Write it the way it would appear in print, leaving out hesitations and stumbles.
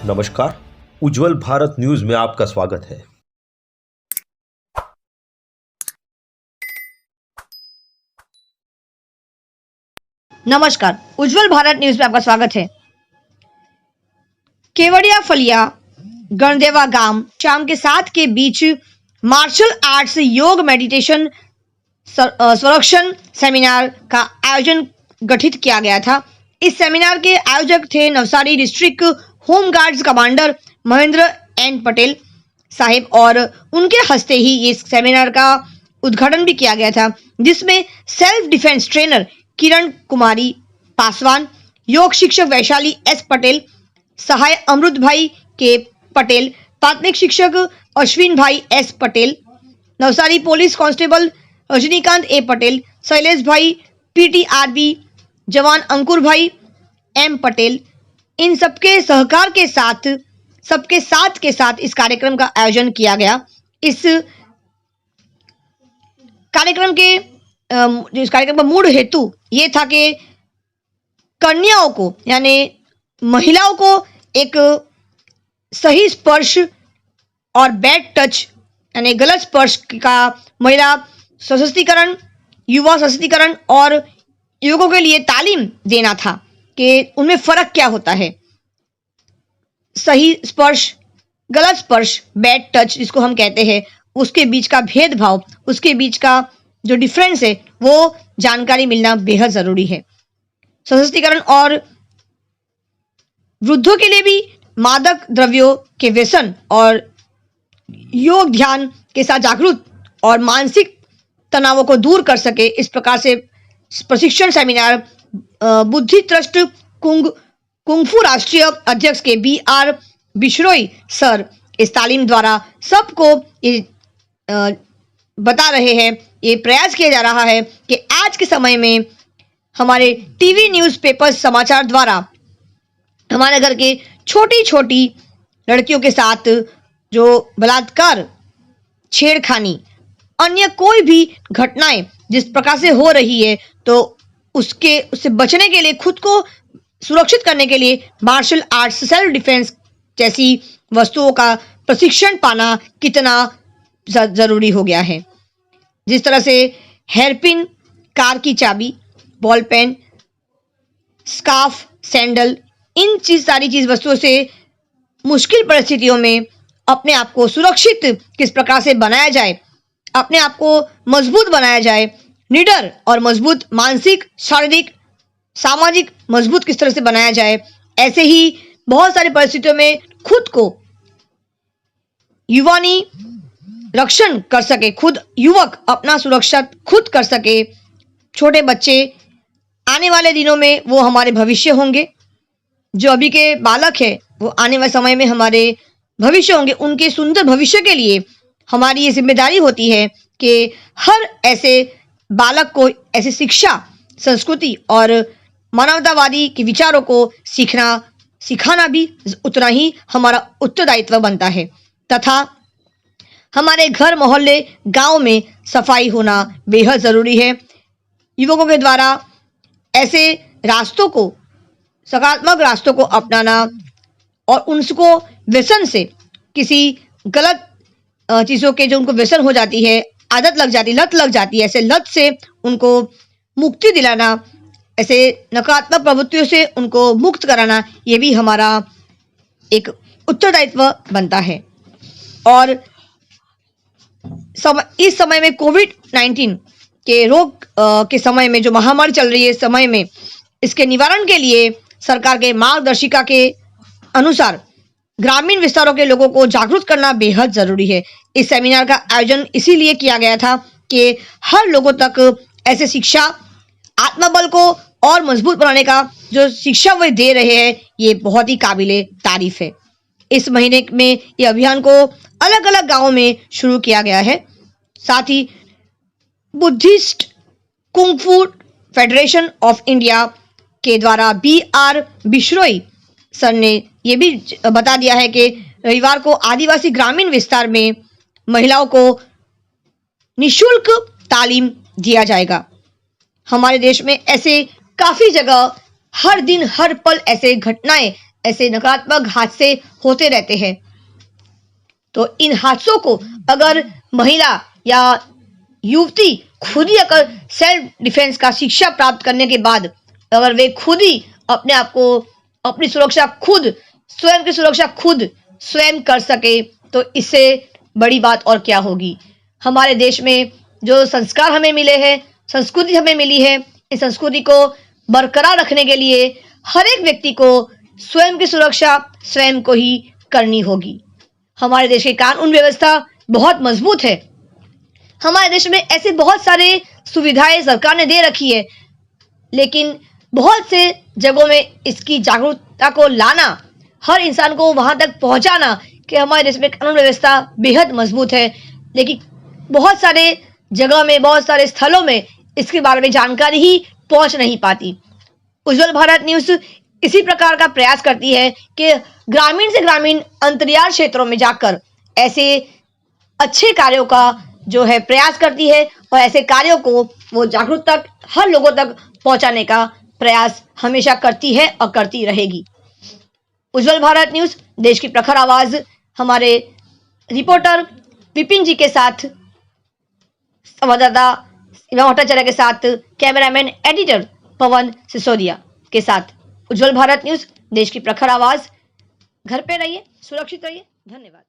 नमस्कार, उज्जवल भारत न्यूज में आपका स्वागत है। नमस्कार, उज्जवल भारत न्यूज में आपका स्वागत है। केवड़िया फलिया गणदेवा गांव शाम के 7 के बीच मार्शल आर्ट्स योग मेडिटेशन संरक्षण सेमिनार का आयोजन गठित किया गया था। इस सेमिनार के आयोजक थे Navsari district home guards commander Mahendra N Patel साहिब और उनके हस्ते ही इस सेमिनार का उद्घाटन भी किया गया था, जिसमें self defence trainer Kiran Kumari Paswan, योग शिक्षक वैशाली एस पटेल, सहाय अमृत भाई के पटेल, प्राथमिक शिक्षक Ashwin bhai S Patel, Navsari police constable Rajnikant A Patel, Shailesh bhai PTRB जवान अंकुर भाई एम पटेल, इन सबके सहकार के साथ सबके साथ के साथ इस कार्यक्रम का आयोजन किया गया। इस कार्यक्रम का मूल हेतु ये था कि कन्याओं को यानी महिलाओं को एक सही स्पर्श और बैड टच यानी गलत स्पर्श का महिला सशक्तिकरण, युवा सशक्तिकरण और युवकों के लिए तालीम देना था कि उनमें फर्क क्या होता है। सही स्पर्श, गलत स्पर्श, बैड टच जिसको हम कहते हैं, उसके बीच का भेदभाव, उसके बीच का जो डिफरेंस है वो जानकारी मिलना बेहद जरूरी है। सशक्तिकरण और वृद्धों के लिए भी मादक द्रव्यों के व्यसन और योग ध्यान के साथ जागरूक और मानसिक तनावों को दूर कर सके, इस प्रकार से प्रशिक्षण सेमिनार बुद्धि ट्रस्ट कुंगफू राष्ट्रीय अध्यक्ष के BR बिश्रोई सर इस तालीम द्वारा सबको ये बता रहे हैं, ये प्रयास किया जा रहा है कि आज के समय में हमारे टीवी न्यूज़पेपर समाचार द्वारा हमारे घर के छोटी छोटी लड़कियों के साथ जो बलात्कार, छेड़खानी, अन्य कोई भी घटनाएं जिस प्रकार से हो रही है, तो उससे बचने के लिए, खुद को सुरक्षित करने के लिए मार्शल आर्ट्स, सेल्फ डिफेंस जैसी वस्तुओं का प्रशिक्षण पाना कितना जरूरी हो गया है। जिस तरह से हेयरपिन, कार की चाबी, बॉल पेन, स्कार्फ, सैंडल, इन सारी वस्तुओं से मुश्किल परिस्थितियों में अपने आप को सुरक्षित किस प्रकार से बनाया जाए, अपने आप को मजबूत बनाया जाए, निडर और मजबूत मानसिक, शारीरिक, सामाजिक मजबूत किस तरह से बनाया जाए, ऐसे ही बहुत सारी परिस्थितियों में खुद को युवानी रक्षण कर सके, खुद युवक अपना सुरक्षा खुद कर सके। छोटे बच्चे आने वाले दिनों में वो हमारे भविष्य होंगे, जो अभी के बालक है वो आने वाले समय में हमारे भविष्य होंगे। उनके सुंदर भविष्य के लिए हमारी ये जिम्मेदारी होती है कि हर ऐसे बालक को ऐसी शिक्षा, संस्कृति और मानवतावादी के विचारों को सिखाना भी उतना ही हमारा उत्तरदायित्व बनता है। तथा हमारे घर, मोहल्ले, गांव में सफाई होना बेहद जरूरी है। युवकों के द्वारा ऐसे रास्तों को, सकारात्मक रास्तों को अपनाना और उनको व्यसन से, किसी गलत चीज़ों के जो उनको व्यसन हो जाती है, आदत लग जाती, लत लग जाती है, ऐसे लत से उनको मुक्ति दिलाना, ऐसे नकारात्मक प्रवृत्तियों से उनको मुक्त कराना, ये भी हमारा एक उत्तरदायित्व बनता है। और इस समय में कोविड-19 के रोग के समय में, जो महामारी चल रही है, समय में इसके निवारण के लिए सरकार के मार्गदर्शिका के अनुसार ग्रामीण विस्तारों के लोगों को जागरूक करना बेहद जरूरी है। इस सेमिनार का आयोजन इसीलिए किया गया था कि हर लोगों तक ऐसे शिक्षा, आत्मबल को और मजबूत बनाने का जो शिक्षा वे दे रहे हैं, ये बहुत ही काबिले तारीफ है। इस महीने में ये अभियान को अलग अलग गांवों में शुरू किया गया है। साथ ही Buddhist kung fu federation of India के द्वारा BR बिश्रोई सर ने ये भी बता दिया है कि रविवार को आदिवासी ग्रामीण विस्तार में महिलाओं को निःशुल्क तालीम दिया जाएगा। हमारे देश में ऐसे काफी जगह हर दिन हर पल ऐसे घटनाएं ऐसे नकारात्मक हादसे होते रहते हैं। तो इन हादसों को अगर महिला या युवती खुद ही अगर सेल्फ डिफेंस का शिक्षा प्राप्त करने के बाद अगर वे खुद ही अपने आप को अपनी सुरक्षा खुद स्वयं की सुरक्षा खुद स्वयं कर सके तो इससे बड़ी बात और क्या होगी। हमारे देश में जो संस्कार हमें मिले हैं, संस्कृति हमें मिली है, इस संस्कृति को बरकरार रखने के लिए हर एक व्यक्ति को स्वयं की सुरक्षा स्वयं को ही करनी होगी। हमारे देश की कानून व्यवस्था बहुत मजबूत है। हमारे देश में ऐसे बहुत सारे सुविधाएं सरकार ने दे रखी है, लेकिन बहुत से जगहों में इसकी जागरूकता को लाना, हर इंसान को वहां तक पहुंचाना कि हमारे देश में कानून व्यवस्था बेहद मजबूत है, लेकिन बहुत सारे जगह में, बहुत सारे स्थलों में इसके बारे में जानकारी ही पहुंच नहीं पाती। उज्जवल भारत न्यूज इसी प्रकार का प्रयास करती है कि ग्रामीण से ग्रामीण अंतरियाल क्षेत्रों में जाकर ऐसे अच्छे कार्यों का जो है प्रयास करती है और ऐसे कार्यों को वो जागरूक तक हर लोगों तक पहुंचाने का प्रयास हमेशा करती है और करती रहेगी। उज्जवल भारत न्यूज देश की प्रखर आवाज हमारे रिपोर्टर विपिन जी के साथ, संवाददाता इमाम भट्टाचार्य के साथ, कैमरामैन एडिटर पवन सिसोदिया के साथ। उज्जवल भारत न्यूज देश की प्रखर आवाज। घर पे रहिए, सुरक्षित रहिए। धन्यवाद।